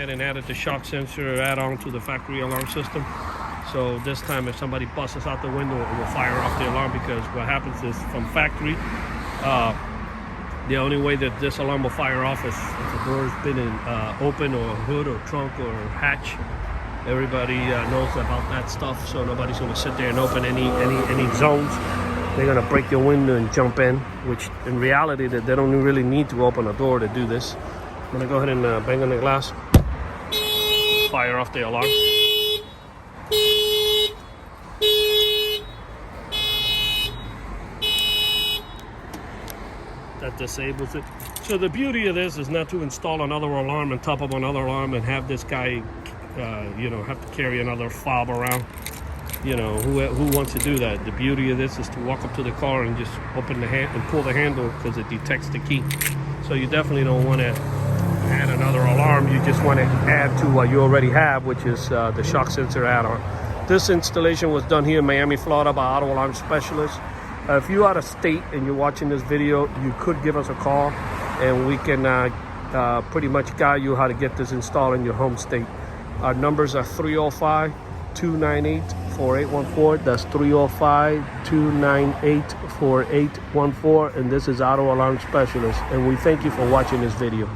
ahead and added the shock sensor add-on to the factory alarm system. So this time if somebody busts out the window, it will fire off the alarm, because what happens is from factory, the only way that this alarm will fire off is if the door's been open, or hood or trunk or hatch. Everybody knows about that stuff, so nobody's going to sit there and open any zones. They're going to break your window and jump in, which in reality that they don't really need to open a door to do this. I'm going to go ahead and bang on the glass, fire off the alarm. That disables it. So the beauty of this is not to install another alarm on top of another alarm and have this guy have to carry another fob around. Who wants to do that? The beauty of this is to walk up to the car and just open the hand and pull the handle, because it detects the key. So you definitely don't want to add another alarm. You just want to add to what you already have, which is the shock sensor add-on. This installation was done here in Miami, Florida by Auto Alarm Specialists. If you're out of state and you're watching this video, you could give us a call and we can pretty much guide you how to get this installed in your home state. Our numbers are 305-298-4814. That's 305-298-4814. And this is Auto Alarm Specialist. And we thank you for watching this video.